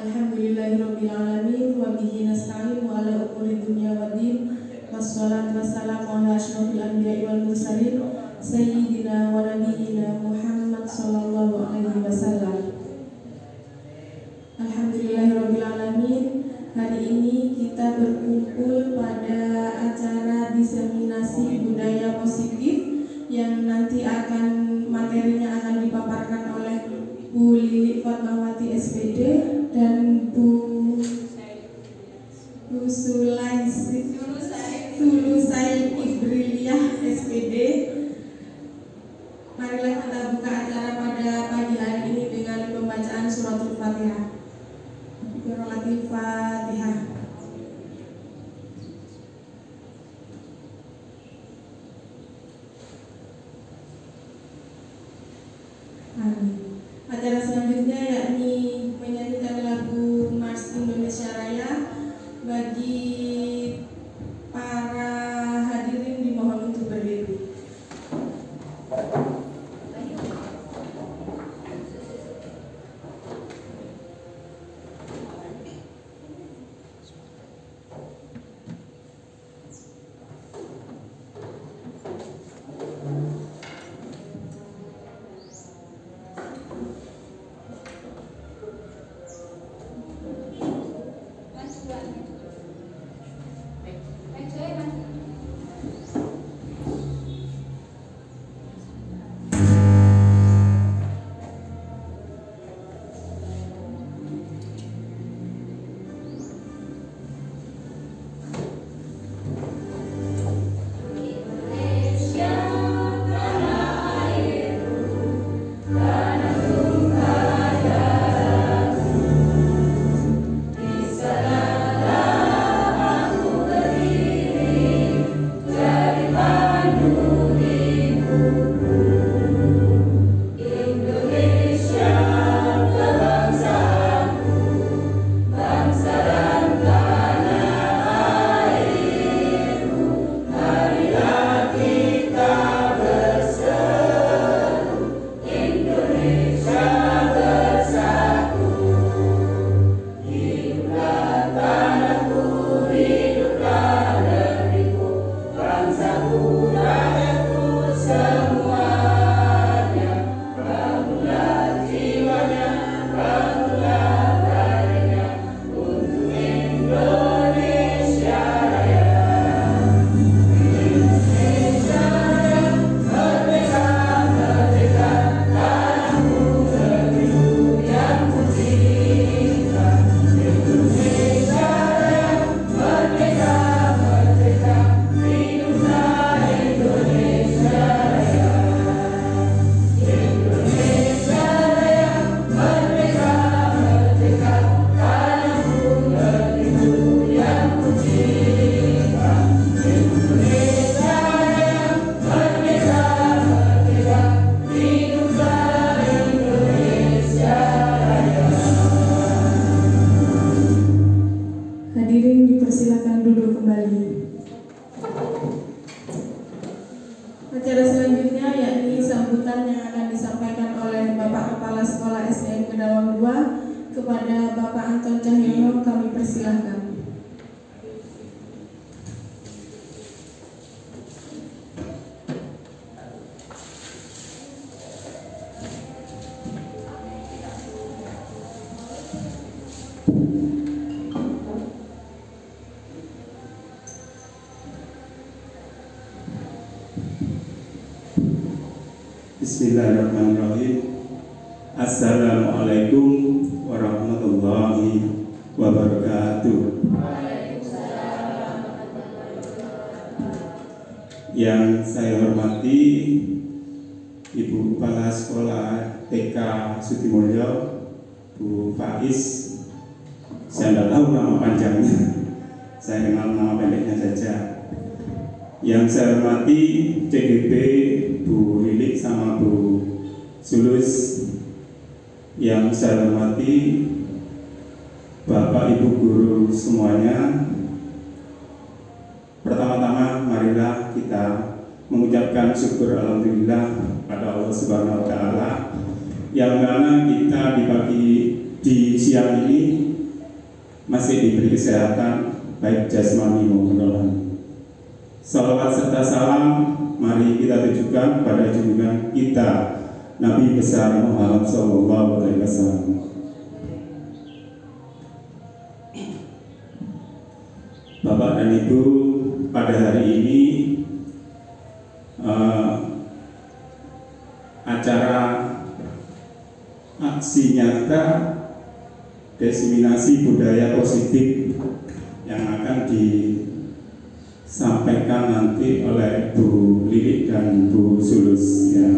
Alhamdulillahirabbil alamin wa bihi nasta'in wa ala umuri dunya waddin. Wassalatu wassalamu ala asyrofil anbiya'i wal mursalin sayyidina wa nabiyyina Muhammad sallallahu alaihi wasallam. Alhamdulillahirabbil alamin. Hari ini kita berkumpul pada acara diseminasi budaya positif yang nanti materinya akan dipaparkan oleh Bu Lili Fatmawati SPD dan Bu Sulusai Ibriliah SPD. Marilah kita buka acara pada pagi hari ini dengan pembacaan suratul Fatihah. Suratul Fatihah. Acara selanjutnya yakni menyanyikan lagu Mars Indonesia Raya. Bagi para hadirin dimohon untuk berdiri. Acara selanjutnya yakni sambutan yang akan disampaikan oleh Bapak Kepala Sekolah SDN Kedawang 2 kepada Bapak Anton Cahyono. Kami persilahkan. Bismillahirrahmanirrahim. Assalamualaikum warahmatullahi wabarakatuh. Yang saya hormati Ibu Kepala Sekolah TK Sudimulyo, Bu Faiz. Saya tidak tahu nama panjangnya, saya kenal nama pendeknya saja. Yang saya hormati CGP Bu Lilik sama Bu Sulus. Yang saya hormati Bapak Ibu guru semuanya. Pertama-tama marilah kita mengucapkan syukur alhamdulillah pada Allah Subhanahu wa taala yang mana kita di pagi di siang ini masih diberi kesehatan baik jasmani maupun rohani. Salawat serta salam mari kita tujukan pada junjungan kita Nabi besar Muhammad SAW. Bapak dan Ibu, pada hari ini acara aksi nyata diseminasi budaya positif yang akan disampaikan nanti oleh Bu Lilik dan Bu Sulus ya.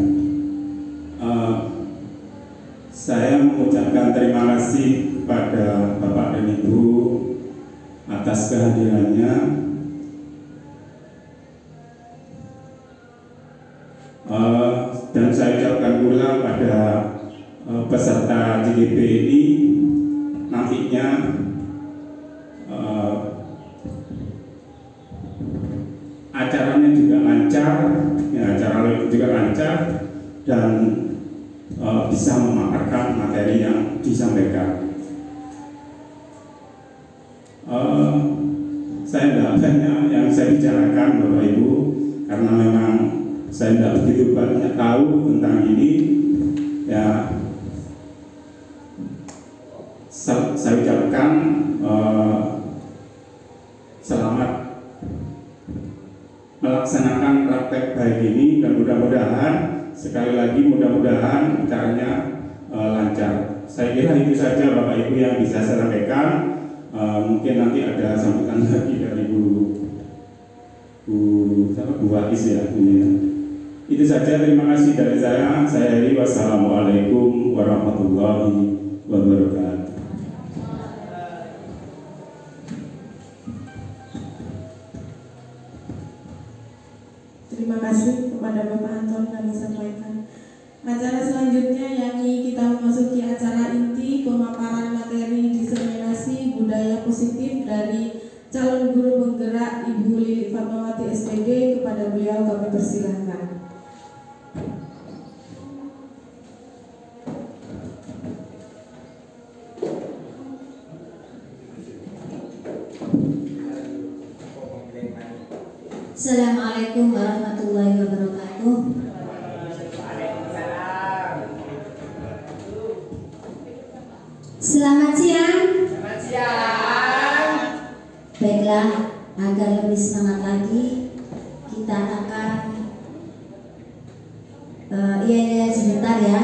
Saya mengucapkan terima kasih kepada Bapak dan Ibu atas kehadirannya. Dan saya ucapkan pula pada peserta JGP ini nantinya acaranya juga lancar, ya, acara juga lancar dan bisa memaparkan materi yang disampaikan. Saya tidak banyak yang saya bicarakan Bapak Ibu karena memang saya tidak begitu banyak tahu tentang ini ya. Saya ucapkan selamat melaksanakan praktek baik ini dan mudah-mudahan sekali lagi mudah-mudahan acaranya lancar. Saya kira itu saja Bapak Ibu yang bisa saya sampaikan. Mungkin nanti ada sambutan lagi dari Bu Wais ya ini ya. Itu saja, terima kasih dari saya. Saya Heri, wassalamualaikum warahmatullahi wabarakatuh. Terima kasih kepada Bapak Anton kami sampaikan. Acara selanjutnya yakni kita memasuki acara inti pemaparan materi diseminasi budaya positif dari calon guru penggerak Ibu Lilik Fatmawati SPD. Kepada beliau kami persilahkan. Assalamualaikum warahmatullahi wabarakatuh. Selamat siang. Selamat siang. Baiklah, agar lebih semangat lagi, kita akan sebentar ya.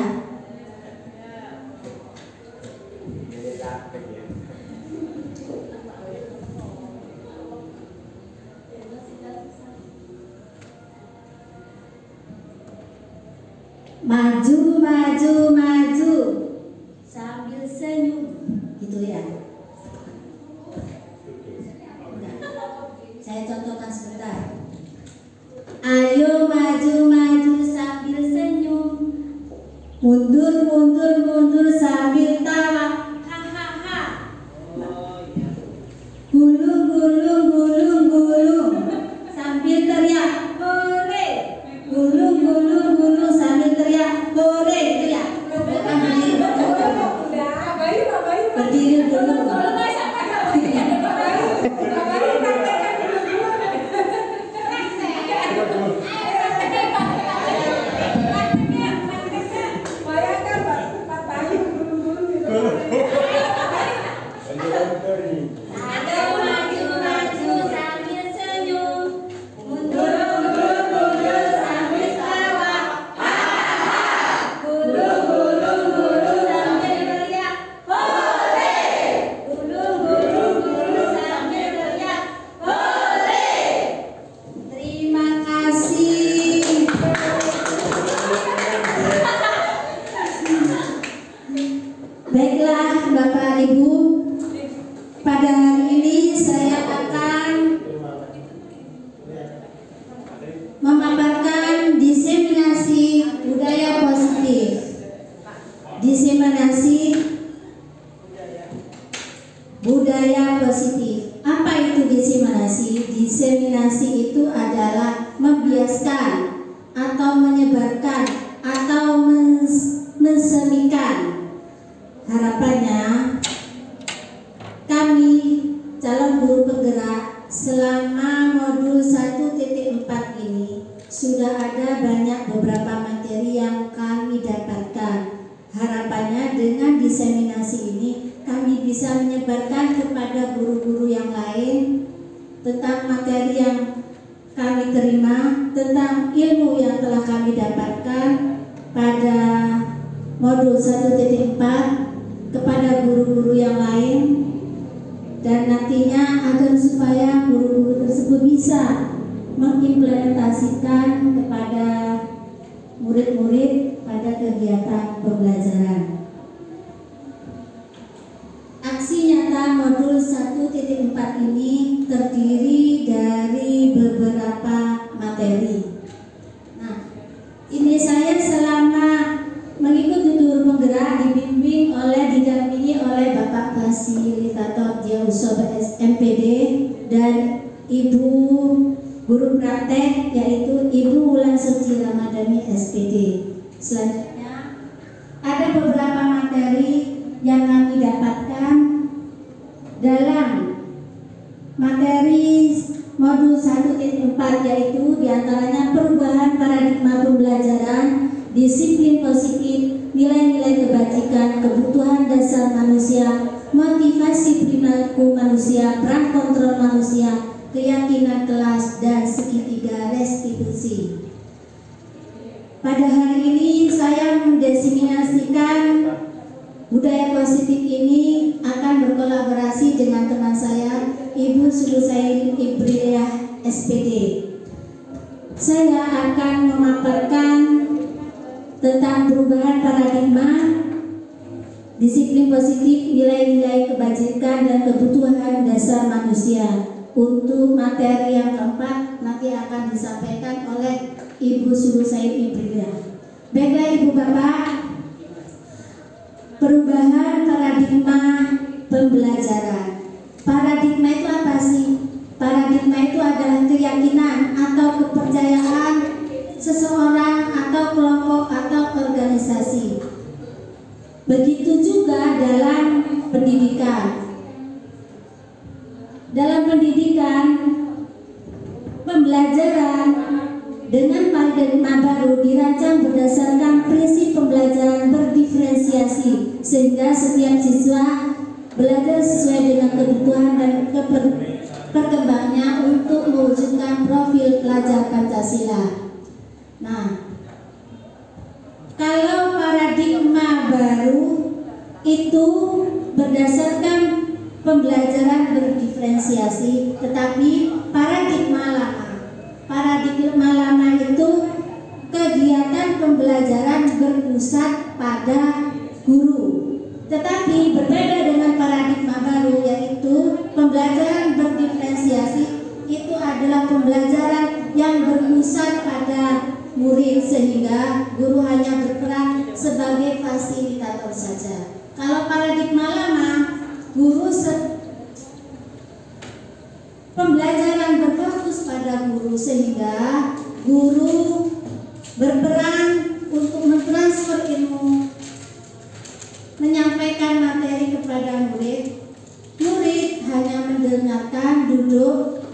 Maju, maju, maju sambil senyum, gitu ya. Saya contohkan sebentar. Ayo maju, maju sambil senyum, mundur, mundur, mundur sambil tawa, hahaha. Gulung, gulung, gulung, gulung sambil teriak, hore. Gulung, gulung, gulung sambil teriak, hore, gitu ya. Bukan berdiri dulu. Baiklah Bapak Ibu, pada hari ini saya akan memaparkan diseminasi budaya positif. Diseminasi budaya positif. Apa itu diseminasi? Diseminasi itu adalah membiaskan atau menyebarkan atau mensemikan. Harapannya bisa menyebarkan kepada guru-guru yang lain tentang materi yang kami terima, tentang ilmu yang telah kami dapatkan pada modul 1.4 kepada guru-guru yang lain, dan nantinya agar supaya guru-guru tersebut bisa mengimplementasikan kepada murid-murid pada kegiatan pembelajaran. Aksi nyata modul 1.4 ini terdiri dari beberapa materi. Nah, ini saya selama mengikuti tutur penggerak didampingi oleh Bapak Fasilitator Jausob MPD dan Ibu Guru Praktek, yaitu Ibu Wulan Suci Ramadhani SPD. Selanjutnya ada beberapa materi yang kami dapatkan dalam materi modul 1.4, yaitu diantaranya perubahan paradigma pembelajaran, disiplin positif, nilai-nilai kebajikan, kebutuhan dasar manusia, motivasi perilaku manusia, peran kontrol manusia, keyakinan kelas, dan segitiga restitusi. Pada hari ini saya mendesimasikan budaya positif ini akan berkolaborasi dengan teman saya, Ibu Sulusain Ibriyah SPD. Saya akan memaparkan tentang perubahan paradigma, disiplin positif, nilai-nilai kebajikan, dan kebutuhan dasar manusia. Untuk materi yang keempat nanti akan disampaikan oleh Ibu Sulusain Ibriyah. Baiklah Ibu Bapak, perubahan paradigma pembelajaran. Paradigma itu apa sih? Paradigma itu adalah keyakinan atau kepercayaan seseorang atau kelompok atau organisasi. Begitu juga dalam pendidikan. Dalam pendidikan, pembelajaran dengan paradigma baru dirancang berdasarkan prinsip pembelajaran berdiferensiasi, sehingga setiap siswa belajar sesuai dengan kebutuhan dan perkembangannya untuk mewujudkan profil pelajar Pancasila. Nah, kalau paradigma baru itu berdasarkan pembelajaran berdiferensiasi, tetapi paradigma lama itu kegiatan pembelajaran berpusat pada guru. Tetapi berbeda dengan paradigma baru, yaitu pembelajaran berdiferensiasi itu adalah pembelajaran yang berpusat pada murid, sehingga guru hanya berperan sebagai fasilitator saja. Kalau paradigma lama, pembelajaran berfokus pada guru, sehingga guru berperan untuk mentransfer ilmu, menyampaikan materi kepada murid. Murid hanya mendengarkan, duduk,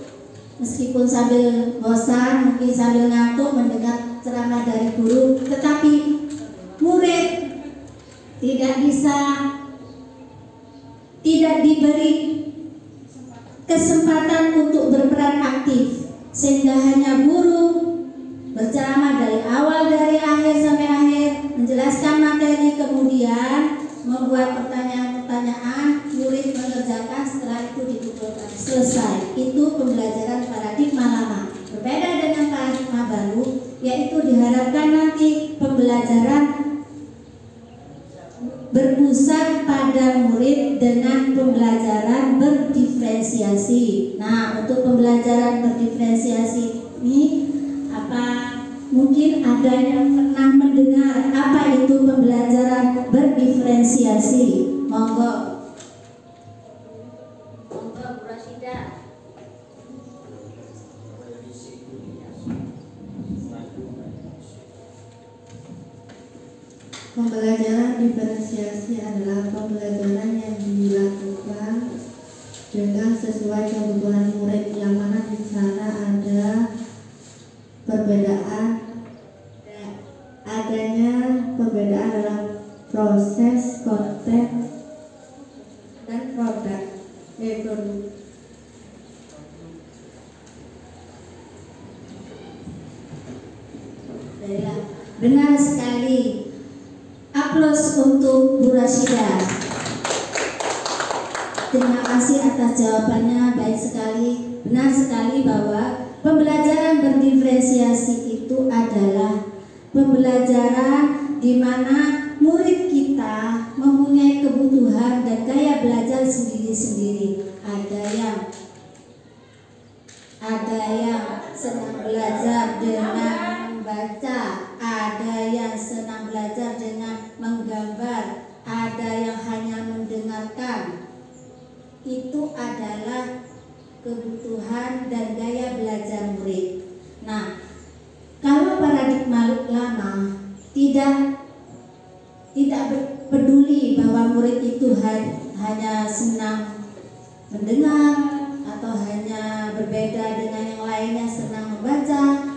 meskipun sambil bosan, mungkin sambil ngantuk mendengar ceramah dari guru, tetapi murid tidak diberi kesempatan untuk berperan aktif, sehingga hanya guru berceramah dari awal dari akhir sampai akhir, menjelaskan materi, kemudian membuat pertanyaan-pertanyaan, murid mengerjakan, setelah itu dikumpulkan, selesai. Itu pembelajaran paradigma lama. Berbeda dengan paradigma baru, yaitu diharapkan nanti pembelajaran berpusat pada murid dengan pembelajaran berdiferensiasi. Nah, untuk pembelajaran berdiferensiasi ini mungkin ada yang pernah mendengar apa itu pembelajaran berdiferensiasi? Monggo Bu Rasida. Pembelajaran diferensiasi adalah pembelajaran yang dilakukan dengan sesuai kebutuhan murid, yang mana di sana ada adanya perbedaan dalam proses, konteks, dan produk. Baiklah, benar sekali. Aplaus untuk Bu Rasyidah. Terima kasih atas jawabannya, baik sekali. Benar sekali bahwa pembelajaran berdiferensiasi itu adalah pembelajaran di mana murid kita mempunyai kebutuhan dan gaya belajar sendiri-sendiri. Ada yang senang belajar dengan membaca, ada yang senang belajar dengan menggambar, ada yang hanya mendengarkan. Itu adalah kebutuhan dan gaya belajar murid. Nah, kalau paradigma lama tidak peduli bahwa murid itu hanya senang mendengar atau hanya berbeda dengan yang lainnya senang membaca,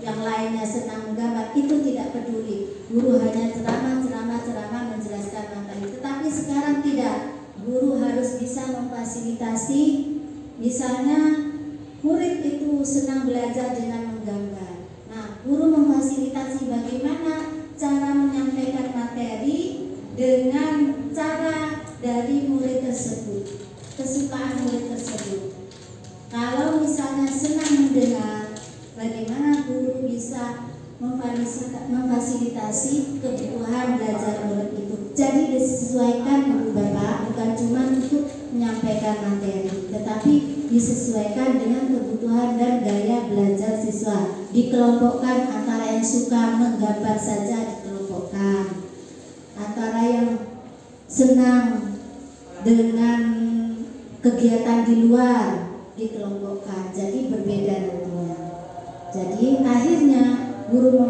yang lainnya senang menggambar, itu tidak peduli. Guru hanya ceramah menjelaskan materi. Tetapi sekarang tidak. Guru harus bisa memfasilitasi, misalnya murid itu senang belajar dengan menggambar. Nah, guru memfasilitasi bagaimana cara menyampaikan materi dengan cara dari murid tersebut, kesukaan murid tersebut. Kalau misalnya senang mendengar, bagaimana guru bisa memfasilitasi kebutuhan belajar murid itu. Jadi disesuaikan Ibu Bapak, bukan cuma untuk menyampaikan materi, tetapi disesuaikan dengan kebutuhan dan gaya belajar siswa. Dikelompokkan antara yang suka menggambar saja dikelompokkan, antara yang senang dengan kegiatan di luar dikelompokkan. Jadi berbeda tentunya. Jadi akhirnya guru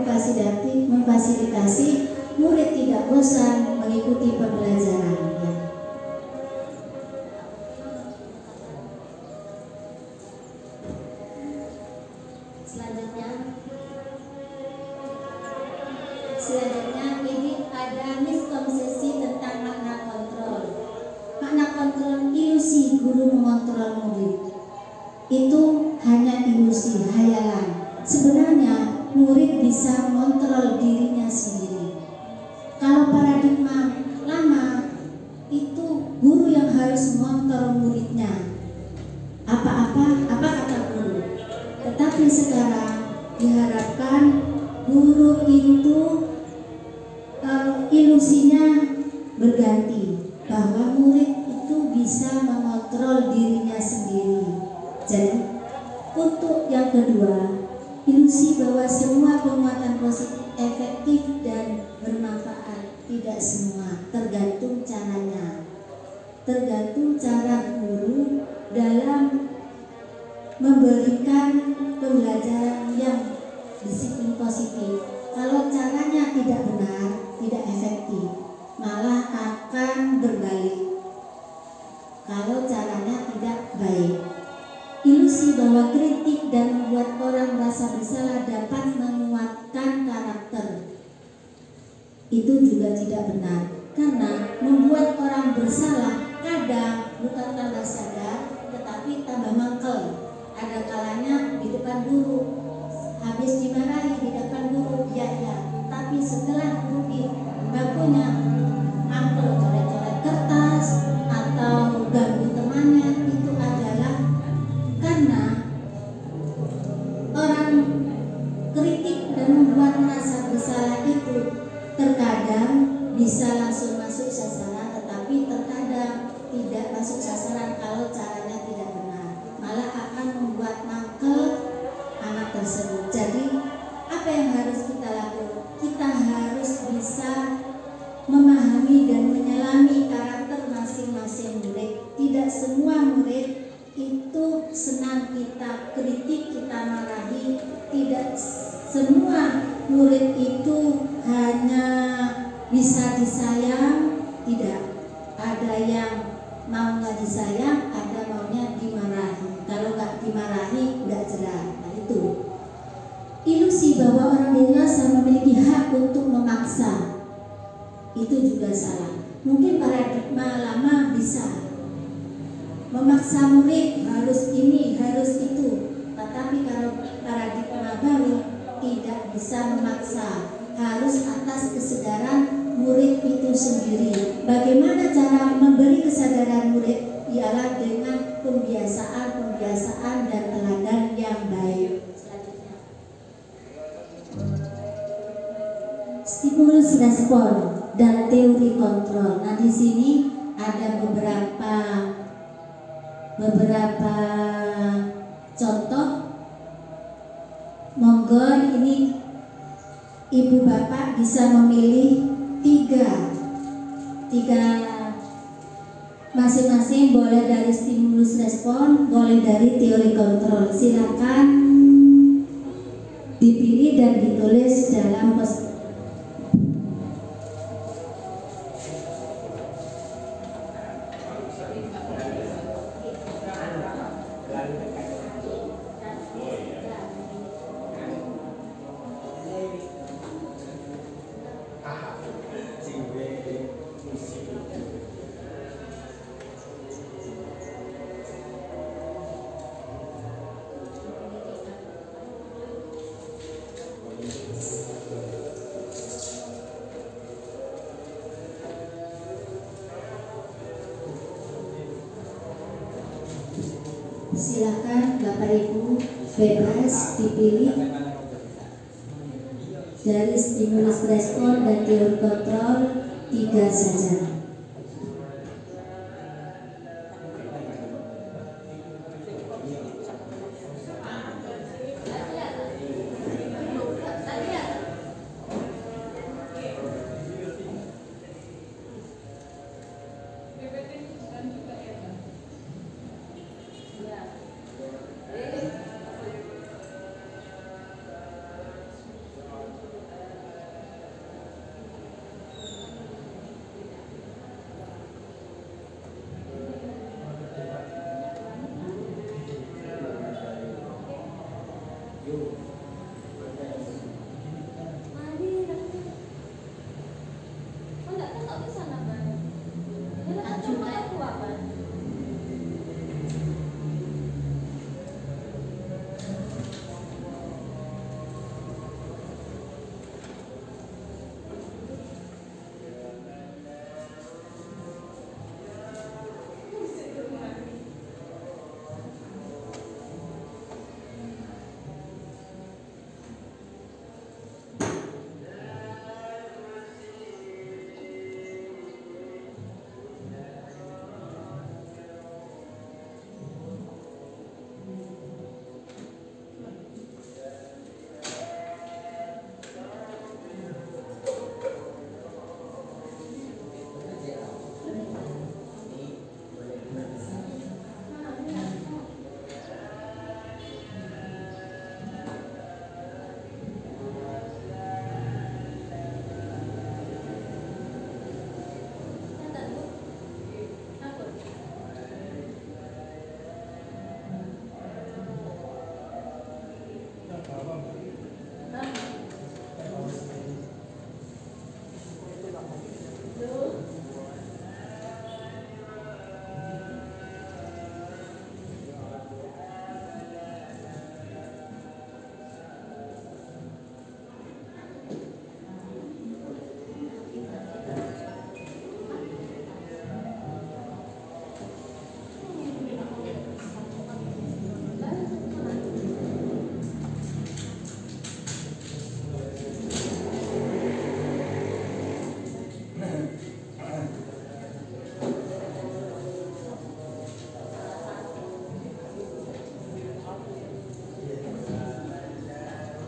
memfasilitasi murid tidak bosan mengikuti pembelajarannya. Selanjutnya ini ada miskonsepsi tentang makna kontrol. Makna kontrol ilusi guru mengontrol murid. Itu hanya ilusi, hayalan. Sebenarnya murid bisa mengontrol dirinya sendiri. Kalau paradigma lama itu guru yang harus mengontrol muridnya. Apa kata guru. Tetapi sekarang diharapkan guru itu ilusinya berganti, bahwa murid itu bisa mengontrol dirinya sendiri. Jadi untuk yang kedua, ilusi bahwa semua penguatan positif efektif dan bermanfaat. Tidak semua, tergantung caranya. Tergantung cara guru dalam memberikan pembelajaran yang disiplin positif. Kalau caranya tidak benar, tidak efektif, malah akan berbalik. Kalau caranya tidak baik. Ilusi bahwa kritik dan membuat orang merasa bersalah dapat menguatkan karakter. Itu juga tidak benar, karena membuat orang bersalah kadang bukan tambah sadar, tetapi tambah mangkel. Ada kalanya di depan guru, habis dimarahi di depan guru, ya, tapi setelah duduk bakunya mangkel, coret-coret kertas atau ganggu temannya. Itu adalah karena orang kritik dan membuat merasa bersalah itu terkadang bisa langsung masuk sasaran, tetapi terkadang tidak masuk sasaran kalau caranya tidak benar, malah akan membuat mangkel anak tersebut. Jadi apa yang harus kita lakukan? Kita harus bisa memahami dan menyelami karakter masing-masing murid. Tidak semua murid itu senang kita kritik, kita marahi. Tidak semua murid itu hanya bisa disayang. Tidak, ada yang mau nggak disayang, ada maunya dimarahi. Kalau nggak dimarahi nggak jerah. Nah itu ilusi bahwa orang dewasa memiliki hak untuk memaksa. Itu juga salah. Mungkin paradigma lama bisa, memaksa murid harus ini, harus itu. Tetapi kalau paradigma baru tidak bisa memaksa, harus atas kesadaran murid itu sendiri. Bagaimana cara memberi kesadaran murid? Ialah dengan pembiasaan dan teladan yang baik. Selanjutnya, stimulus respon dan teori kontrol. Nah, di sini ada beberapa contoh. Monggo ini ibu bapak bisa memilih tiga masing-masing, boleh dari stimulus respon, boleh dari teori kontrol. Silakan dipilih dan ditulis dalam silakan Bapak Ibu bebas dipilih dari stimulus respon dan teori kontrol, 3 saja.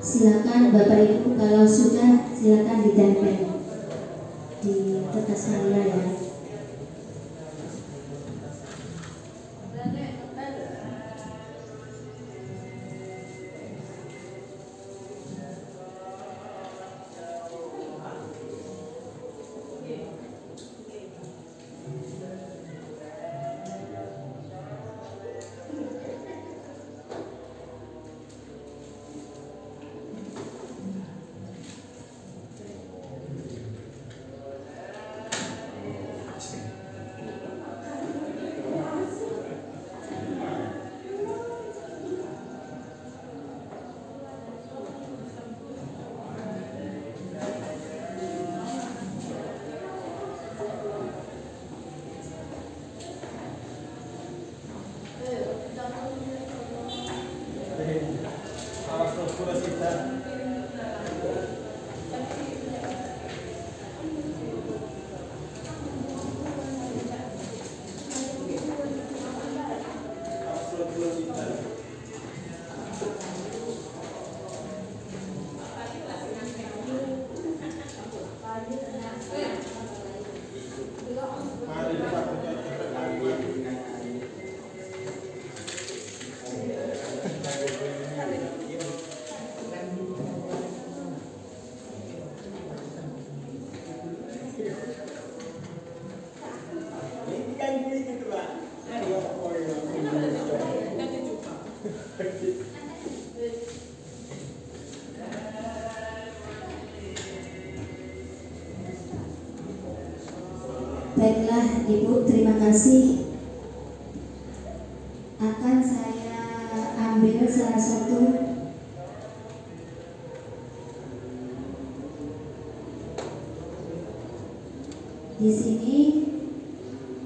Silakan Bapak Ibu, kalau sudah silakan ditempel di kertas saya ya. Baiklah Ibu, terima kasih. Akan saya ambil salah satu di sini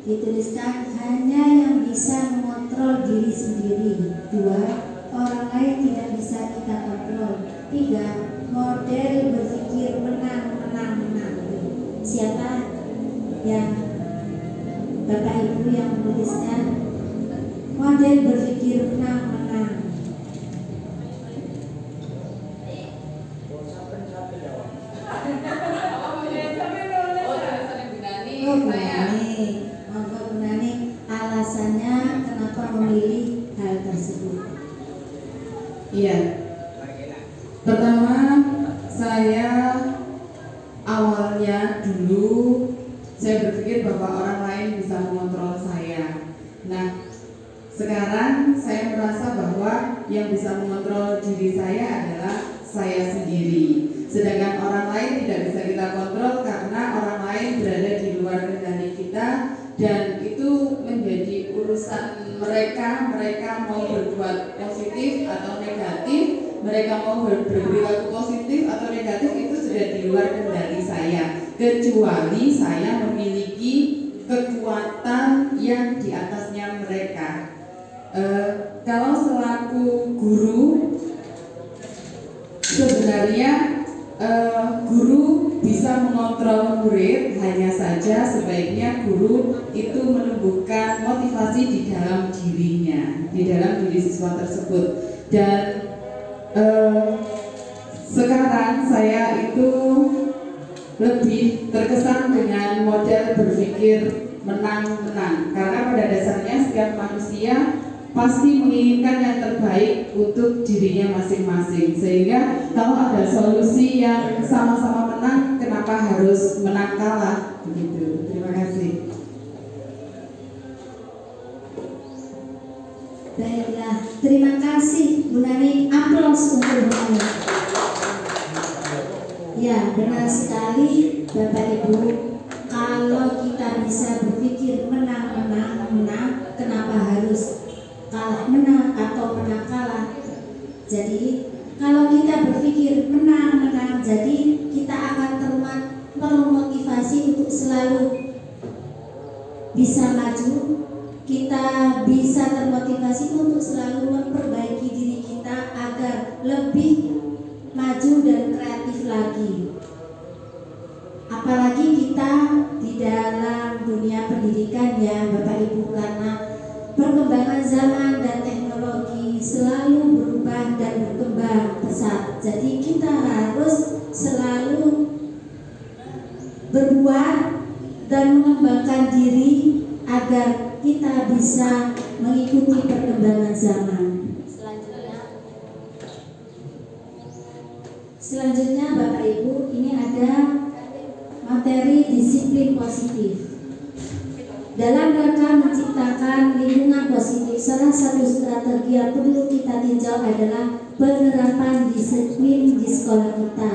dituliskan hanya yang bisa mengontrol diri sendiri. 2, orang lain tidak bisa kita kontrol. 3, model berpikir menang. Siapa yang Bapak Ibu yang menuliskan model berpikir menang? Alasannya kenapa memilih hal tersebut? Iya. Pertama, saya awalnya dulu saya berpikir bahwa orang lain bisa mengontrol saya. Nah, sekarang saya merasa bahwa yang bisa mengontrol diri saya adalah saya sendiri. Sedangkan orang lain tidak bisa kita kontrol karena orang lain berada di luar kendali kita, dan itu menjadi urusan mereka. Mereka mau berbuat positif atau negatif, mereka mau berperilaku positif atau negatif, itu sudah di luar kendali saya. Kecuali saya memiliki kekuatan yang di atasnya mereka. Kalau selaku guru, sebenarnya guru bisa mengontrol murid, hanya saja sebaiknya guru itu menumbuhkan motivasi di dalam dirinya, di dalam diri siswa tersebut. Dan sekarang saya itu lebih terkesan dengan model berpikir menang-menang, karena pada dasarnya setiap manusia pasti menginginkan yang terbaik untuk dirinya masing-masing. Sehingga kalau ada solusi yang sama-sama menang, kenapa harus menang kalah? Begitu. Terima kasih. Baiklah, terima kasih Bu Nani. Aplaus untuk Bu Nani. Ya, benar sekali Bapak Ibu. Kalau kita bisa berpikir menang-menang, kenapa harus kalah menang atau menang kalah? Jadi kalau kita berpikir menang-menang, jadi kita akan termotivasi untuk selalu bisa maju. Kita bisa termotivasi untuk selalu memperbaiki diri kita agar lebih maju dan kreatif lagi. Apalagi kita di dalam dunia pendidikan ya Bapak Ibu, karena perkembangan zaman dan teknologi selalu berubah dan berkembang pesat. Jadi kita harus selalu berbuat dan mengembangkan diri agar kita bisa mengikuti perkembangan zaman. Selanjutnya Bapak Ibu, ini ada materi disiplin positif. Dalam rangka menciptakan lingkungan positif, salah satu strategi yang perlu kita tinjau adalah penerapan disiplin di sekolah kita.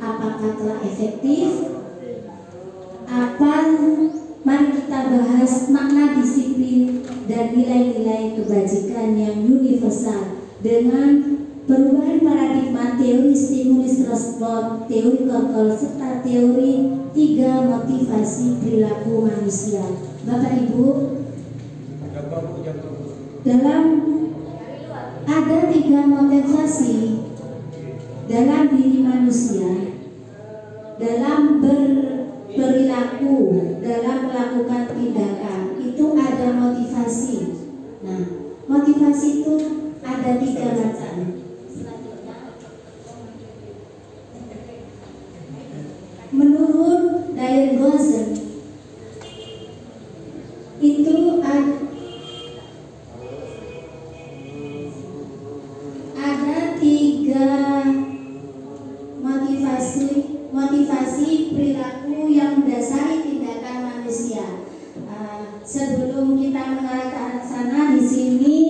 Apakah telah efektif? Mari kita bahas makna disiplin dan nilai-nilai kebajikan yang universal dengan perubahan paradigma teori stimulus respon, teori kontrol, serta teori 3 motivasi perilaku manusia. Bapak Ibu, dalam ada 3 motivasi dalam diri manusia dalam berperilaku, dalam melakukan tindakan. Itu ada motivasi. Nah, motivasi itu ada 3 macam. Menurut Dyer Gosen itu ada 3 motivasi perilaku yang mendasari tindakan manusia. Sebelum kita mengarah ke arah sana, di sini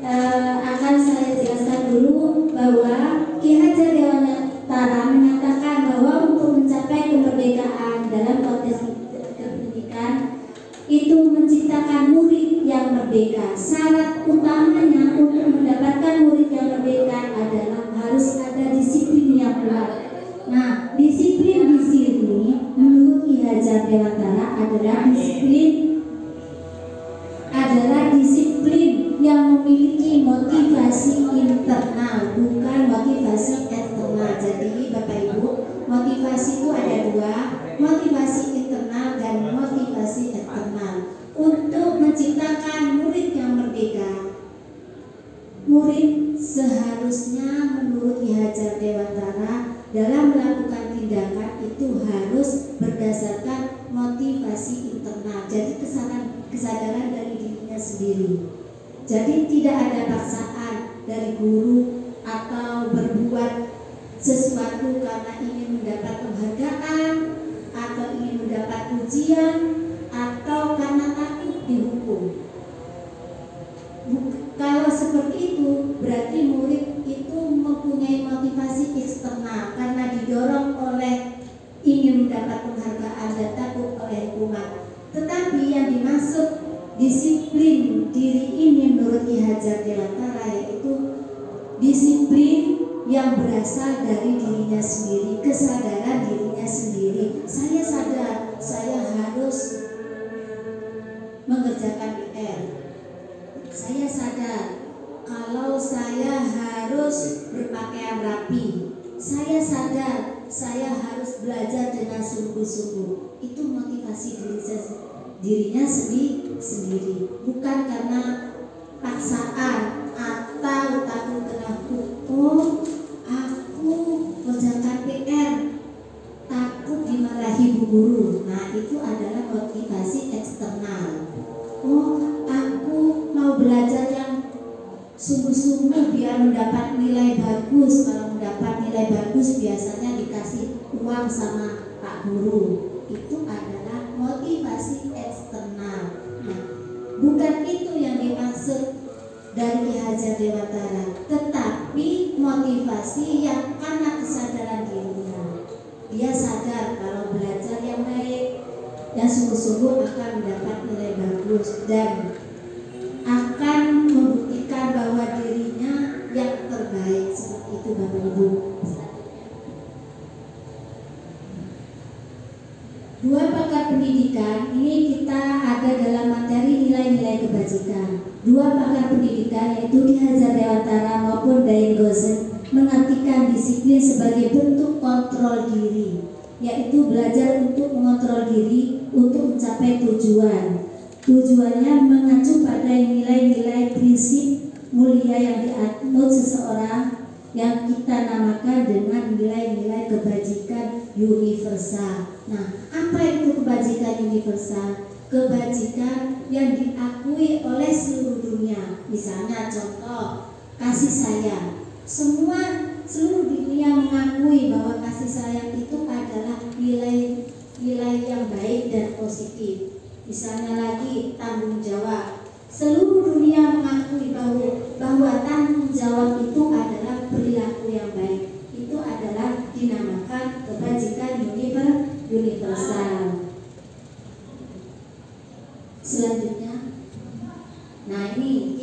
akan saya jelaskan dulu bahwa Ki Hajar Dewantara menyatakan bahwa untuk mencapai kemerdekaan dalam konteks pendidikan itu menciptakan murid yang merdeka. Syarat utamanya untuk mendapatkan murid yang merdeka adalah harus ada disiplin yang kuat. Nah, disiplin di sini menurut Ki Hajar Dewantara adalah disiplin yang memiliki motivasi internal, bukan motivasi eksternal. Jadi Bapak Ibu, motivasi itu ada 2, motivasi internal dan motivasi eksternal. Untuk menciptakan murid yang merdeka, murid seharusnya menurut Ki Hajar Dewantara dalam melakukan tindakan itu harus berdasarkan motivasi internal. Jadi kesadaran dari dirinya sendiri. Jadi tidak ada paksaan dari guru atau berbuat sesuatu karena ingin mendapat penghargaan atau ingin mendapat pujian atau karena takut dihukum. Kalau seperti itu berarti murid itu mempunyai motivasi eksternal karena didorong oleh ingin mendapat penghargaan dan takut oleh hukuman. Tetapi yang dimaksud disiplin diri ini menurut Ki Hajar Dewantara yaitu disiplin yang berasal dari dirinya sendiri, kesadaran dirinya sendiri. Saya sadar saya harus mengerjakan PR. Saya sadar kalau saya harus berpakaian rapi. Saya sadar saya harus belajar dengan sungguh-sungguh. Itu motivasi dirinya sendiri, bukan karena paksaan atau takut kena hukum. Aku kerjakan PR takut dimarahi bu guru. Nah, itu adalah motivasi eksternal. Oh, aku mau belajar yang sungguh-sungguh biar mendapat nilai bagus. Kalau mendapat nilai bagus biasanya dikasih uang sama Pak Guru. Itu adalah motivasi eksternal. Nah, bukan itu yang dimaksud dari Ki Hajar Dewantara, tetapi motivasi yang karena kesadaran dirinya. Dia sadar kalau belajar yang baik, yang sungguh-sungguh akan mendapat nilai bagus dan akan membuktikan bahwa dirinya yang terbaik. Seperti itu Bapak Ibu. 2 pakar pendidikan ini kita ada dalam materi nilai-nilai kebajikan. 2 pakar pendidikan yaitu Ki Hajar Dewantara maupun Dyer Gosen mengartikan disiplin sebagai bentuk kontrol diri, yaitu belajar untuk mengontrol diri untuk mencapai tujuan. Tujuannya mengacu pada nilai-nilai prinsip mulia yang dianut seseorang yang kita namakan dengan nilai-nilai kebajikan universal. Nah, apa itu kebajikan universal? Kebajikan yang diakui oleh seluruh dunia. Misalnya contoh kasih sayang. Seluruh dunia mengakui bahwa kasih sayang itu adalah nilai yang baik dan positif. Misalnya lagi tanggung jawab. Seluruh dunia mengakui bahwa tanggung jawab itu adalah perilaku yang baik. Itu adalah dinamakan kebajikan universal. Selanjutnya, nah ini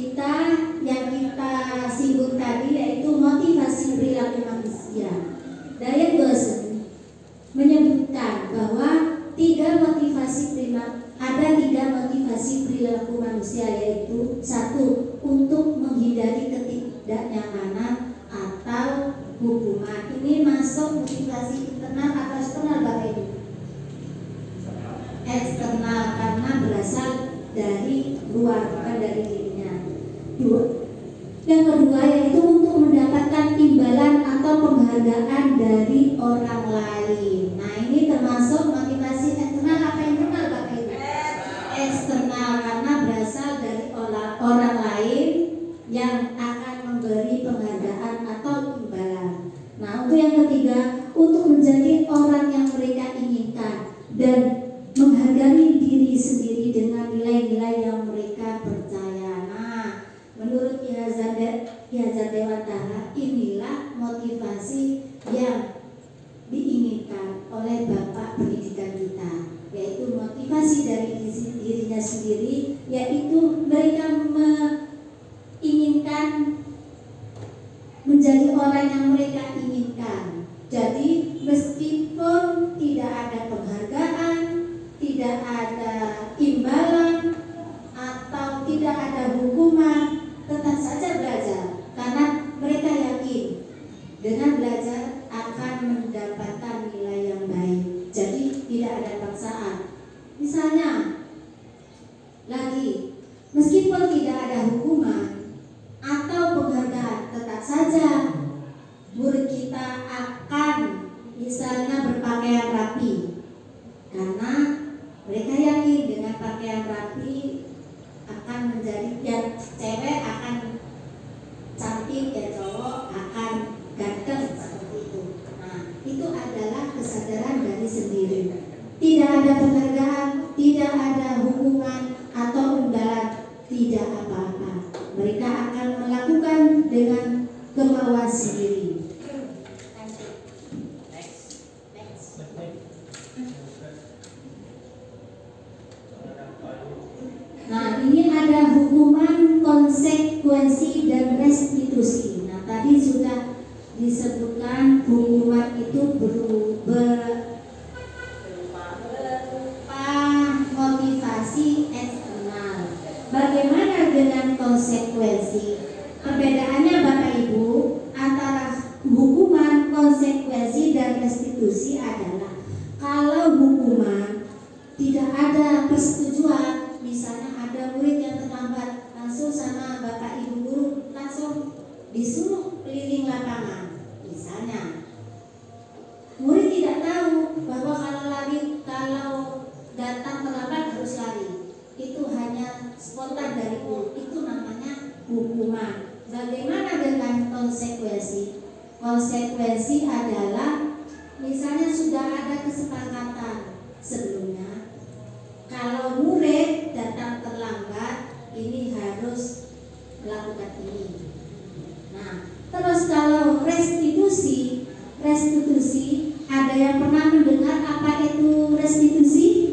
yang kita singgung tadi yaitu motivasi perilaku manusia. Dyer Gosen menyebutkan bahwa ada tiga motivasi perilaku manusia, yaitu 1. untuk menghindari ketidaknyamanan atau hukuman. Ini masuk motivasi internal atau eksternal Bapak Ibu? Eksternal, karena berasal dari luar, bukan dari dirinya. Yang kedua yaitu untuk mendapatkan imbalan atau penghargaan dari orang lain. Nah, ini termasuk motivasi eksternal apa internal Bapak Ibu? Eksternal, karena berasal dari orang lain yang akan memberi penghargaan atau imbalan. Nah, untuk yang ketiga, untuk menjadi orang yang mereka inginkan dan menghargai diri sendiri dengan nilai-nilai yang mereka percaya. Nah, menurut Ki Hajar Dewantara, inilah motivasi yang diinginkan oleh Bapak Pendidikan kita, yaitu motivasi dari dirinya sendiri, yaitu mereka menginginkan menjadi orang yang mereka inginkan. Jadi meskipun tidak ada penghargaan, tidak ada imbalan, atau tidak ada hukuman, tetap saja belajar, karena mereka yakin dengan belajar akan mendapatkan nilai yang baik. Jadi tidak ada paksaan. Misalnya lagi, meskipun tidak ada hukuman atau penghargaan, tetap saja murid kita akan misalnya berpakaian rapi, karena mereka yakin dengan pakaian rapi akan menjadi, ya cewek akan cantik, ya cowok akan ganteng, seperti itu. Nah, itu adalah kesadaran dari sendiri. Tidak ada penghargaan, tidak ada hukuman atau imbalan, tidak apa-apa. Mereka akan melakukan dengan kemauan sendiri. Nah, ini ada hukuman, konsekuensi, dan restitusi. Nah, tadi sudah disebutkan hukuman itu berupa motivasi eksternal. Bagaimana dengan konsekuensi? Perbedaannya Bapak Ibu antara hukuman, konsekuensi, dan restitusi adalah kalau hukuman tidak ada persetujuan, misalnya ada murid yang terlambat, langsung sama Bapak Ibu guru langsung disuruh keliling lapangan. Misalnya murid tidak tahu bahwa kalau datang terlambat harus lari. Itu hanya spontan dari guru. Itu namanya hukuman. Bagaimana dengan konsekuensi? Konsekuensi adalah misalnya sudah ada kesepakatan sebelumnya, kalau murid datang terlambat ini harus melakukan ini. Nah, terus kalau restitusi ada yang pernah mendengar apa itu restitusi?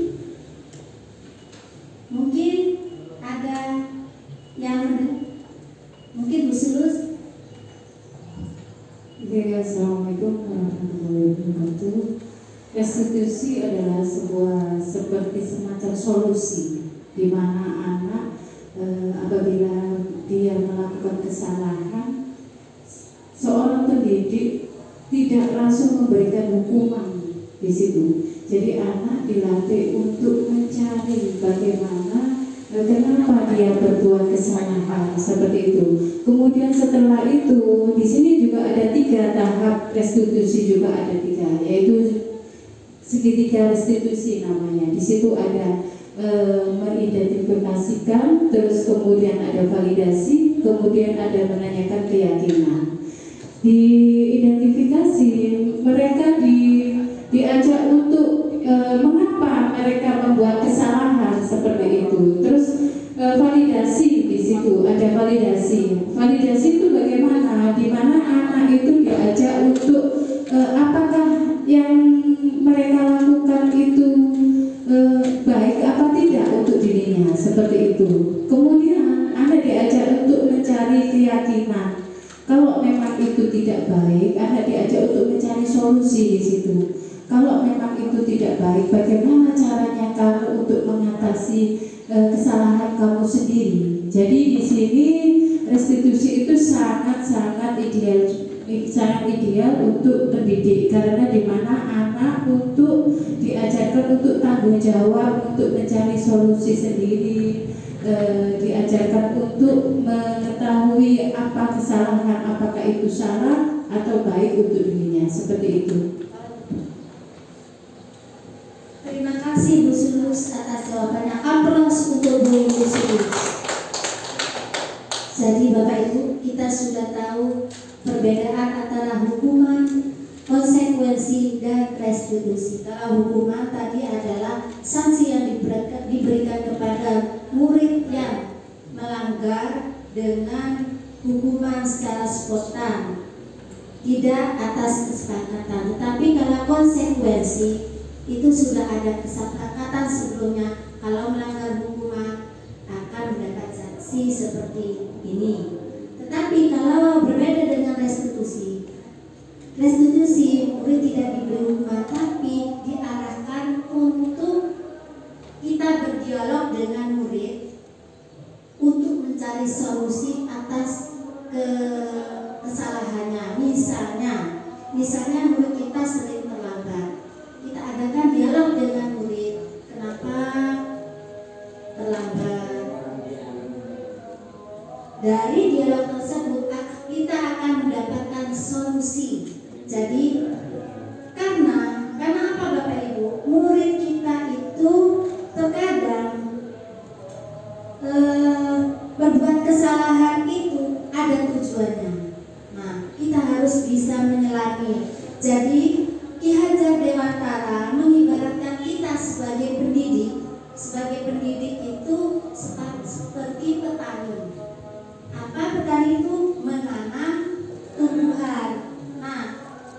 Mungkin ada yang mungkin Bu Sulus. Assalamualaikum warahmatullahi wabarakatuh. Restitusi adalah sebuah seperti semacam solusi di mana anak apabila dia melakukan kesalahan, seorang pendidik tidak langsung memberikan hukuman di situ. Jadi anak dilatih untuk mencari bagaimana kenapa dia berbuat kesalahan seperti itu. Kemudian setelah itu di sini juga ada 3 tahap restitusi, juga ada 3, yaitu segitiga restitusi namanya. Di situ ada mengidentifikasikan, terus kemudian ada validasi, kemudian ada menanyakan keyakinan. Di identifikasi mereka diajak untuk mengapa mereka membuat kesalahan seperti itu. Terus validasi, di situ ada validasi. Validasi itu bagaimana? Di mana anak itu diajak untuk apakah yang mereka lakukan itu baik apa tidak untuk dirinya, seperti itu. Kemudian anak diajak untuk mencari keyakinan. Kalau memang itu tidak baik, anak diajak untuk mencari solusi di situ. Kalau memang itu tidak baik, bagaimana caranya kamu untuk mengatasi kesalahan kamu sendiri. Jadi di sini restitusi itu sangat ideal untuk pendidik, karena di mana anak untuk diajarkan untuk tanggung jawab, untuk mencari solusi sendiri, diajarkan untuk mengetahui apa kesalahan, apakah itu salah atau baik untuk dirinya, seperti itu. Terima kasih Bu Sulus atas jawabannya. Aplaus untuk Bu Sulus. Jadi Bapak Ibu, kita sudah tahu perbedaan antara hukuman, konsekuensi, dan restitusi. Kalau hukuman tadi adalah sanksi yang diberikan kepada murid yang melanggar dengan hukuman secara spontan, tidak atas kesepakatan. Tetapi kalau konsekuensi itu sudah ada kesepakatan sebelumnya, kalau melanggar hukuman akan mendapat sanksi seperti ini. Tetapi kalau berbeda dengan restitusi murid tidak diberi hukuman, tapi diarahkan untuk kita berdialog dengan murid untuk mencari solusi atas kesalahannya. Misalnya murid kita sering terlambat, kita adakan dialog dengan murid, kenapa terlambat. Dari dialog tersebut kita akan mendapatkan solusi. Jadi karena apa Bapak Ibu, murid kita itu terkadang berbuat kesalahan itu ada tujuannya. Nah, kita harus bisa menyelangi. Jadi Ki Hajar Dewantara mengibaratkan kita sebagai pendidik. Sebagai pendidik itu seperti petani. Apa petani itu? Menanam tumbuhan. Nah,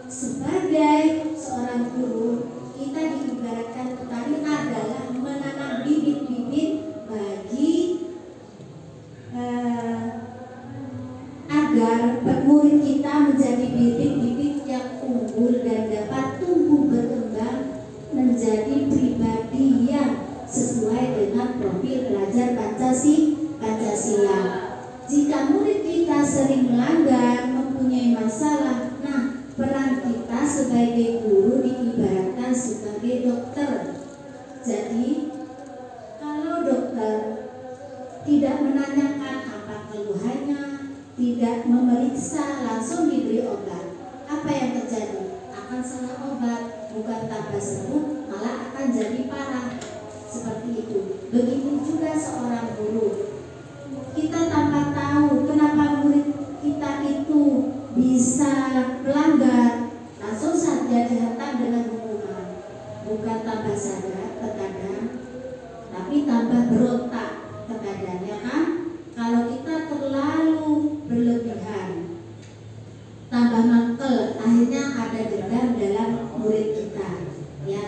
sebagai seorang guru, kita diibaratkan petani adalah menanam bibit-bibit bagi agar murid kita menjadi bibit-bibit yang unggul dan dapat tumbuh berkembang menjadi pribadi yang sesuai dengan profil pelajar Pancasila. Jika murid kita sering melanggar, mempunyai masalah, nah peran kita sebagai guru diibaratkan sebagai dokter. Jadi kalau dokter tidak menanyakan apa keluhannya, tidak memeriksa, langsung diberi obat, apa yang terjadi? Akan salah obat, bukan tambah sembuh, malah akan jadi parah. Seperti itu. Begitu juga seorang guru. Kita tanpa tahu kenapa murid kita itu bisa melanggar, langsung saja dihantam dengan hukuman. Bukan tambah sadar terkadang, tapi tambah berontak terkadang, ya kan? Kalau kita terlalu berlebihan, tambah mangkel, akhirnya ada dendam dalam murid kita, ya.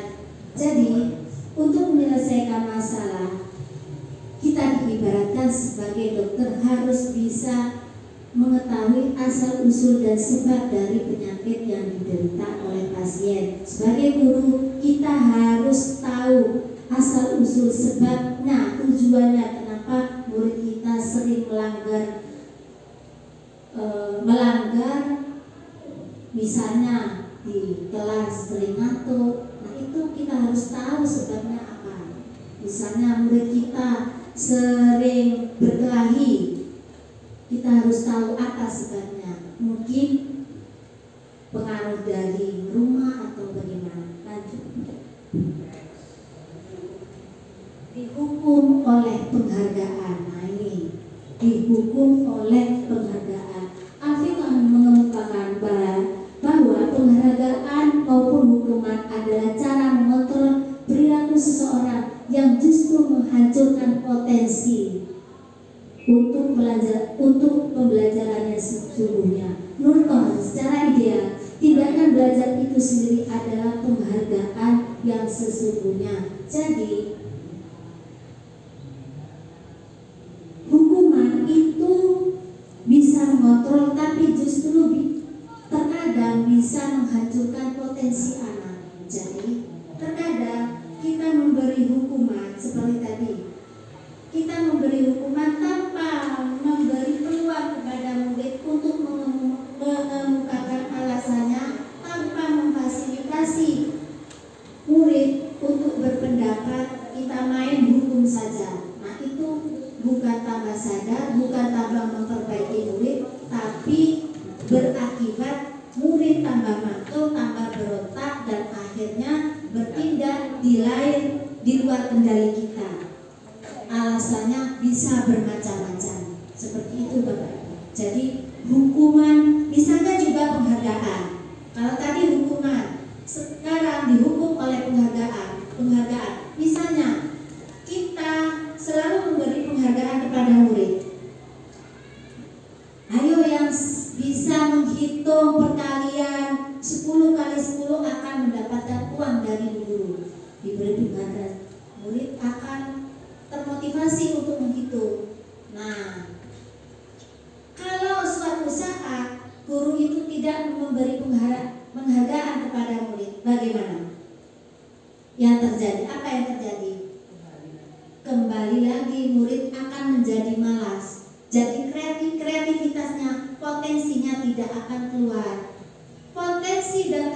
Jadi untuk menyelesaikan masalah, kita diibaratkan sebagai dokter harus bisa mengetahui asal usul dan sebab dari penyakit yang diderita oleh pasien. Sebagai guru, kita harus tahu asal usul sebabnya, tujuannya kenapa murid kita sering melanggar, misalnya di kelas sering ngantuk. Nah, itu kita harus tahu sebabnya apa. Misalnya murid kita sering berkelahi, kita harus tahu apa sebabnya. Mungkin pengaruh dari rumah atau bagaimana. Lanjut. Dihukum oleh penghargaan. Nah, ini dihukum oleh penghargaan. Alfie mengemukakan bahwa penghargaan maupun hukuman adalah cara mengontrol perilaku seseorang yang justru menghancurkan potensi untuk pembelajarannya sesungguhnya. Menurut Tuhan, secara ideal, tindakan belajar itu sendiri adalah penghargaan yang sesungguhnya. Jadi, hukuman itu bisa mengontrol, tapi justru terkadang bisa menghancurkan potensi anak. Jadi, terkadang kita memberi hukuman seperti tadi. Kita memberi mencoba memperbaiki murid, tapi berakibat murid tambah makul, tambah berontak, dan akhirnya bertindak di luar kendali kita. Alasannya bisa bermacam-macam. Seperti itu Bapak. Jadi hukuman, misalnya juga penghargaan. Kalau tadi hukuman, sekarang dihukum oleh penghargaan. Misalnya kita selalu memberi penghargaan kepada murid. Ayo yang bisa menghitung perkalian 10 kali 10 akan mendapatkan uang dari guru. Diberi penghargaan, murid akan termotivasi untuk menghitung. Nah, kalau suatu saat guru itu tidak memberi penghargaan kepada murid, bagaimana? Yang terjadi, apa yang terjadi? Kembali lagi murid akan menjadi malas. Jadi kreativitasnya, potensinya tidak akan keluar. Potensi dan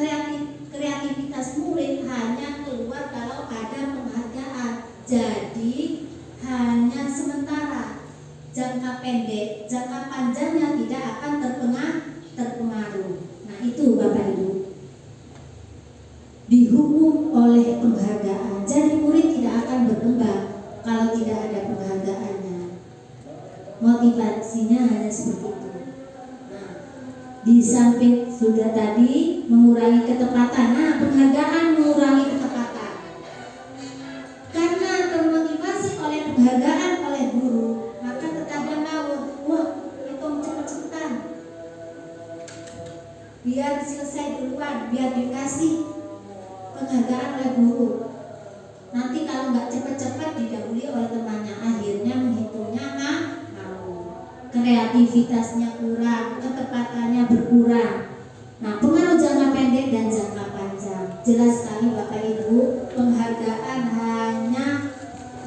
kreativitas murid hanya keluar kalau ada penghargaan. Jadi hanya sementara, jangka pendek, jangka panjangnya tidak akan terpengaruh. Nah itu Bapak Ibu, dihukum oleh penghargaan. Jadi murid tidak akan berkembang kalau tidak ada penghargaannya. Motivasinya hanya seperti itu. Nah, di samping sudah tadi mengurangi ketepatan. Nah, penghargaan mengurangi ketepatan. Karena termotivasi oleh penghargaan oleh guru, maka terkadang ngawur. Wah, hitung cepet-cepetan, biar selesai duluan, biar dikasih penghargaan oleh guru. Nanti kalau nggak cepat-cepat didahului oleh temannya, akhirnya menghitungnya kreativitasnya kurang, ketepatannya berkurang. Nah, pengaruh jangka pendek dan jangka panjang. Jelas sekali Bapak Ibu, penghargaan hanya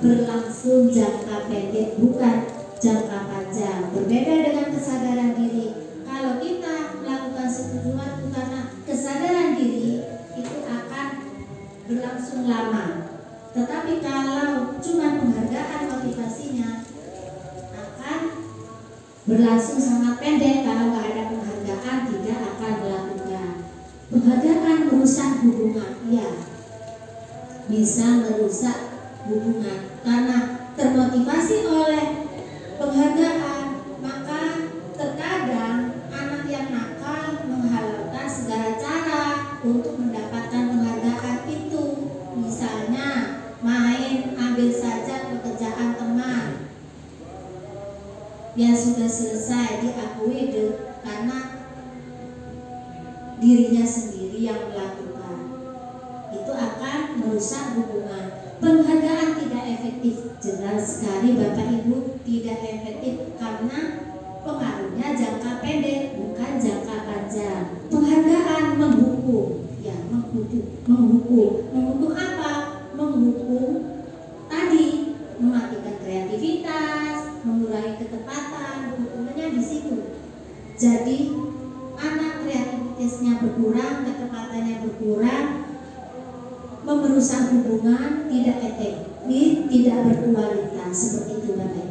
berlangsung jangka pendek, bukan jangka panjang. Berbeda dengan kesadaran diri. Kalau kita melakukan sesuatu karena kesadaran diri, itu akan berlangsung lama. Tetapi kalau cuma penghargaan motivasinya akan berlangsung sangat pendek. Kalau nggak ada penghargaan tidak akan melakukan. Penghargaan merusak hubungan, ya, bisa merusak hubungan karena termotivasi oleh penghargaan. Maka terkadang anak yang nakal menghalalkan segala cara untuk mendapatkan penghargaan itu. Misalnya main, ambil saja pekerjaan teman yang sudah selesai diakui karena dirinya sendiri yang melakukan. Itu akan merusak hubungan. Penghargaan tidak efektif. Jelas sekali Bapak Ibu, tidak efektif karena pengaruhnya jangka pendek, bukan jangka panjang. Penghargaan menghukum, ya, menghukum apa? Menghukum tadi, mematikan kreativitas, mengurangi ketepatan, hukumannya di situ. Jadi anak kreativitasnya berkurang, ketepatannya berkurang, merusak hubungan, tidak efektif, tidak berkualitas. Seperti itu Bapak.